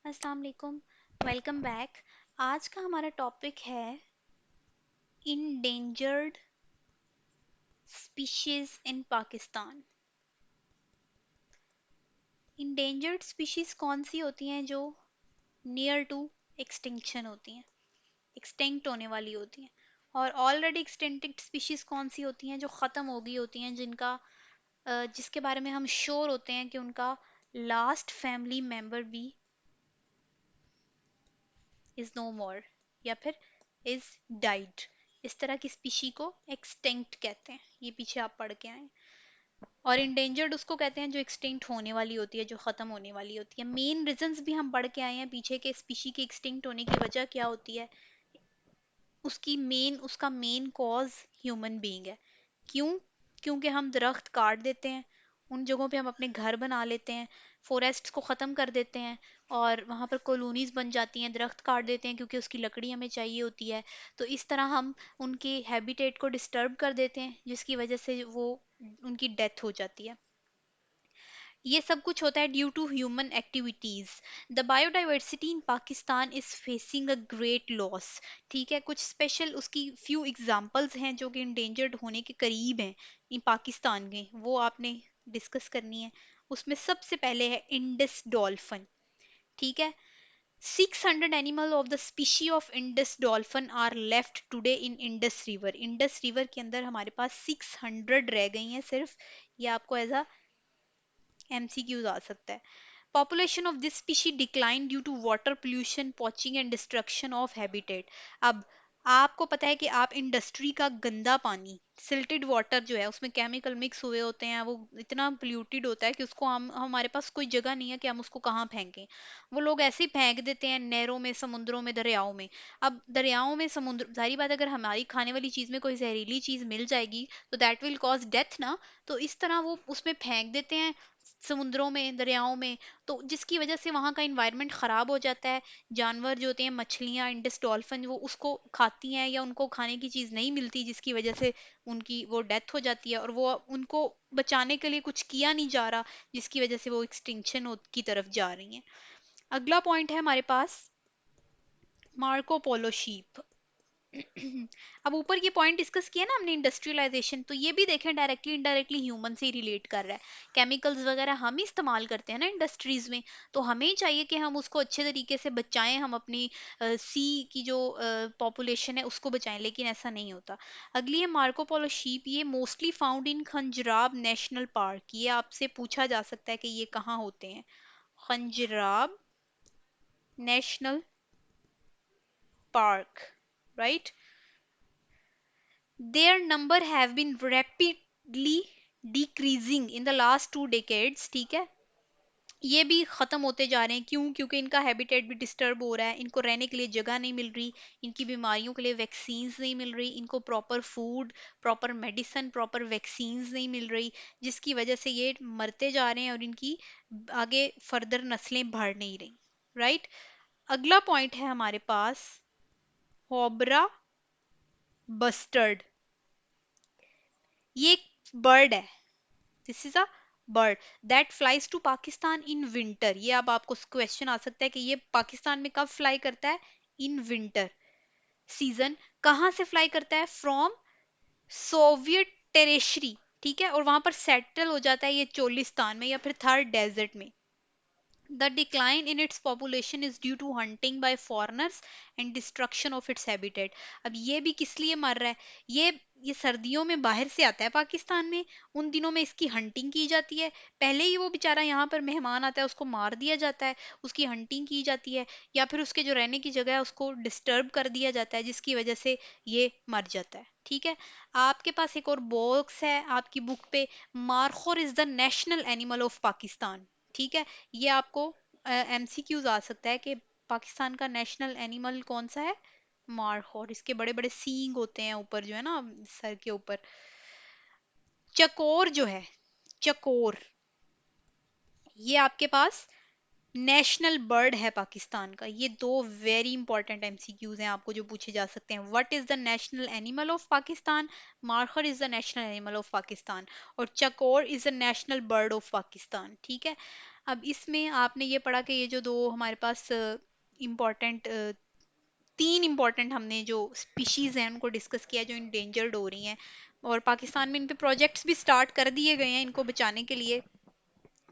अस्सलाम वालेकुम। Welcome back. आज का हमारा टॉपिक है endangered species in Pakistan. Endangered species कौन सी होती हैं जो नियर टू एक्सटिंक्शन होती हैं, एक्सटिंक्ट होने वाली होती हैं। और ऑलरेडी एक्सटिंक्ट स्पीशीज कौन सी होती हैं जो ख़त्म हो गई होती हैं, जिसके बारे में हम श्योर होते हैं कि उनका लास्ट फैमिली मेंबर भी इज नो मोर या फिर इज डाइड। इस तरह की स्पीशी को एक्सटिंक्ट कहते हैं। ये पीछे आप पढ़ के आए। और इंडेंजर्ड उसको कहते हैं जो एक्सटिंक्ट होने वाली होती है, जो खत्म होने वाली होती है। मेन रीजंस भी हम पढ़ के आए हैं पीछे के स्पीशी के एक्सटिंक्ट होने की वजह क्या होती है। उसका मेन कॉज ह्यूमन बीइंग है। क्यों? क्योंकि हम दरख्त काट देते हैं, उन जगहों पे हम अपने घर बना लेते हैं, फॉरेस्ट्स को ख़त्म कर देते हैं और वहाँ पर कॉलोनीज बन जाती हैं। दरख्त काट देते हैं क्योंकि उसकी लकड़ी हमें चाहिए होती है। तो इस तरह हम उनके हैबिटेट को डिस्टर्ब कर देते हैं, जिसकी वजह से वो उनकी डेथ हो जाती है। ये सब कुछ होता है due to human activities. The biodiversity in Pakistan is facing a great loss. ठीक है, कुछ स्पेशल उसकी फ्यू एग्जांपल्स हैं जो कि इंडेंजर्ड होने के करीब हैं इन पाकिस्तान के, वो आपने डिस्कस करनी है। उसमें सबसे पहले है इंडस डॉल्फिन। ठीक है, 600 animal of the species of Indus dolphin are left today in Indus river. Indus river के अंदर हमारे पास 600 रह गई हैं सिर्फ। ये आपको एज अ एमसीक्यूज आ सकता है। Population of this species decline due to water pollution, poaching and destruction of habitat. अब आपको पता है कि आप इंडस्ट्री का गंदा पानी, सिल्टेड वाटर जो है उसमें केमिकल मिक्स हुए होते हैं, वो इतना पोल्यूटेड होता है कि उसको हम हमारे पास कोई जगह नहीं है कि हम उसको कहाँ फेंकें। वो लोग ऐसे ही फेंक देते हैं नहरों में, समुद्रों में, दरियाओं में। अब दरियाओं में, समुद्र, जाहिर बात है, अगर हमारी खाने वाली चीज में कोई जहरीली चीज मिल जाएगी तो दैट विल कॉज डेथ ना। तो इस तरह वो उसमें फेंक देते हैं, समुद्रों में, दरियाओं में। तो जिसकी वजह से वहाँ का इन्वायरमेंट ख़राब हो जाता है। जानवर जो होते हैं, मछलियाँ, इंडस डॉल्फिन, वो उसको खाती हैं या उनको खाने की चीज़ नहीं मिलती, जिसकी वजह से उनकी वो डेथ हो जाती है और वो उनको बचाने के लिए कुछ किया नहीं जा रहा, जिसकी वजह से वो एक्सटिंक्शन की तरफ जा रही हैं। अगला पॉइंट है हमारे पास मार्को पोलो शीप। अब ऊपर ये पॉइंट डिस्कस किया ना हमने, इंडस्ट्रियलाइजेशन, तो ये भी देखें डायरेक्टली इनडायरेक्टली ह्यूमन से ही रिलेट कर रहा है। केमिकल्स वगैरह हम ही इस्तेमाल करते हैं ना इंडस्ट्रीज में, तो हमें ही चाहिए कि हम उसको अच्छे तरीके से बचाएं, हम अपनी सी की जो पॉपुलेशन है उसको बचाएं, लेकिन ऐसा नहीं होता। अगली है मार्को पोलो शीप। ये mostly found in Khunjerab national park. ये आपसे पूछा जा सकता है कि ये कहाँ होते हैं। Khunjerab national park, right. Their number have been rapidly decreasing in the last 2 decades। ठीक है, ये भी खत्म होते जा रहे हैं। क्यों? क्योंकि इनका हैबिटेट भी डिस्टर्ब हो रहा है, इनको रहने के लिए जगह नहीं मिल रही, इनकी बीमारियों के लिए वैक्सीन्स नहीं मिल रही, इनको proper food, proper medicine, proper vaccines नहीं मिल रही, जिसकी वजह से ये मरते जा रहे हैं और इनकी आगे फर्दर नस्लें बढ़ नहीं रही, राइट। अगला पॉइंट है हमारे पास होबरा बस्टर्ड। ये एक बर्ड है। This is a bird that flies to Pakistan in winter. ये अब आपको क्वेश्चन आ सकता है कि ये पाकिस्तान में कब फ्लाई करता है? In winter season. कहाँ से फ्लाई करता है? From Soviet territory. ठीक है, और वहां पर सेटल हो जाता है ये चोलिस्तान में या फिर थर्ड डेजर्ट में। The decline in its population is due to hunting by foreigners and destruction of its habitat। अब ये भी किस लिए मर रहा है? ये सर्दियों में बाहर से आता है पाकिस्तान में, उन दिनों में इसकी हंटिंग की जाती है। पहले ही वो बेचारा यहाँ पर मेहमान आता है, उसको मार दिया जाता है, उसकी हंटिंग की जाती है, या फिर उसके जो रहने की जगह है उसको डिस्टर्ब कर दिया जाता है, जिसकी वजह से ये मर जाता है। ठीक है, आपके पास एक और बॉक्स है आपकी बुक पे, markhor is the national animal of Pakistan. ठीक है, ये आपको एमसीक्यूज आ सकता है कि पाकिस्तान का नेशनल एनिमल कौन सा है? मारखोर। इसके बड़े बड़े सींग होते हैं ऊपर, जो है ना सर के ऊपर। चकोर जो है, चकोर, ये आपके पास नेशनल बर्ड है पाकिस्तान का। ये दो वेरी इंपॉर्टेंट एमसीक्यूज हैं आपको जो पूछे जा सकते हैं। What is the national animal of Pakistan? Markhor is the national animal of Pakistan और chakor is the national bird of Pakistan. ठीक है, अब इसमें आपने ये पढ़ा कि ये जो दो हमारे पास इम्पोर्टेंट तीन इम्पोर्टेंट हमने जो स्पीशीज हैं उनको डिस्कस किया जो इंडेंजर्ड हो रही हैं, और पाकिस्तान में इन पे प्रोजेक्ट्स भी स्टार्ट कर दिए गए हैं इनको बचाने के लिए,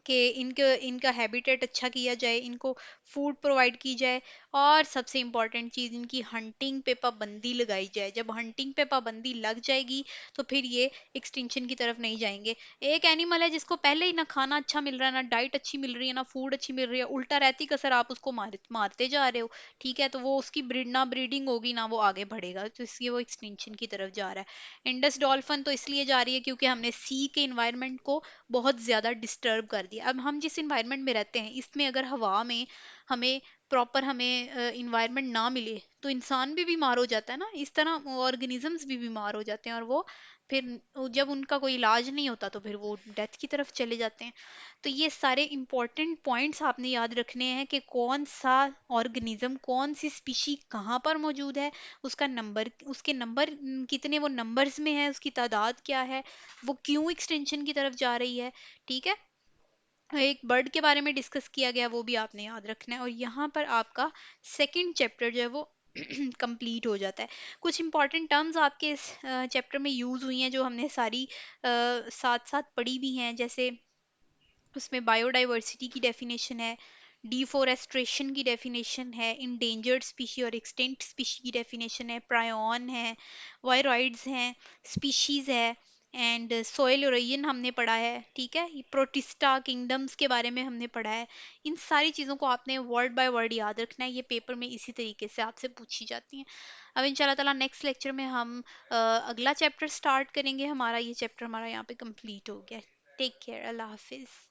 कि इनका इनका हैबिटेट अच्छा किया जाए, इनको फूड प्रोवाइड की जाए, और सबसे इम्पॉर्टेंट चीज़ इनकी हंटिंग पे पाबंदी लगाई जाए। जब हंटिंग पे पाबंदी लग जाएगी तो फिर ये एक्सटिंक्शन की तरफ नहीं जाएंगे। एक एनिमल है जिसको पहले ही ना खाना अच्छा मिल रहा है, ना डाइट अच्छी मिल रही है, ना फूड अच्छी मिल रही है, उल्टा रहती कसर आप उसको मारते जा रहे हो, ठीक है, तो वो उसकी ना ब्रीडिंग होगी ना वो आगे बढ़ेगा, तो इसलिए वो एक्सटिंक्शन की तरफ जा रहा है। इंडस डॉल्फिन तो इसलिए जा रही है क्योंकि हमने सी के इन्वायरमेंट को बहुत ज़्यादा डिस्टर्ब कर दिया। अब हम जिस इन्वायरमेंट में रहते हैं इसमें अगर हवा में हमें प्रॉपर हमें इन्वायरमेंट ना मिले तो इंसान भी बीमार हो जाता है ना, इस तरह ऑर्गेनिजम्स भी बीमार हो जाते हैं, और वो फिर जब उनका कोई इलाज नहीं होता तो फिर वो डेथ की तरफ चले जाते हैं। तो ये सारे इंपॉर्टेंट पॉइंट्स आपने याद रखने हैं कि कौन सा ऑर्गेनिज्म कौन सी स्पीशी कहाँ पर मौजूद है, उसका नंबर, उसके नंबर कितने वो नंबर्स में है, उसकी तादाद क्या है, वो क्यों एक्सटेंशन की तरफ जा रही है, ठीक है। एक बर्ड के बारे में डिस्कस किया गया वो भी आपने याद रखना है, और यहाँ पर आपका सेकंड चैप्टर जो है वो कंप्लीट हो जाता है। कुछ इंपॉर्टेंट टर्म्स आपके इस चैप्टर में यूज हुई हैं जो हमने सारी साथ साथ पढ़ी भी हैं, जैसे उसमें बायोडाइवर्सिटी की डेफिनेशन है, डिफोरेस्ट्रेशन की डेफिनेशन है, इंडेंजर्ड स्पीशी और एक्सटिंक्ट स्पीशी की डेफिनेशन है, प्रायन है, वायरॉइड्स हैं, स्पीशीज है, एंड सोयल ओरिजिन हमने पढ़ा है, ठीक है, ये प्रोटिस्टा किंगडम्स के बारे में हमने पढ़ा है। इन सारी चीज़ों को आपने वर्ड बाय वर्ड याद रखना है, ये पेपर में इसी तरीके से आपसे पूछी जाती हैं। अब इंशाल्लाह ताला नेक्स्ट लेक्चर में हम अगला चैप्टर स्टार्ट करेंगे, हमारा ये चैप्टर हमारा यहाँ पे कंप्लीट हो गया। टेक केयर, अल्लाह हाफिज़।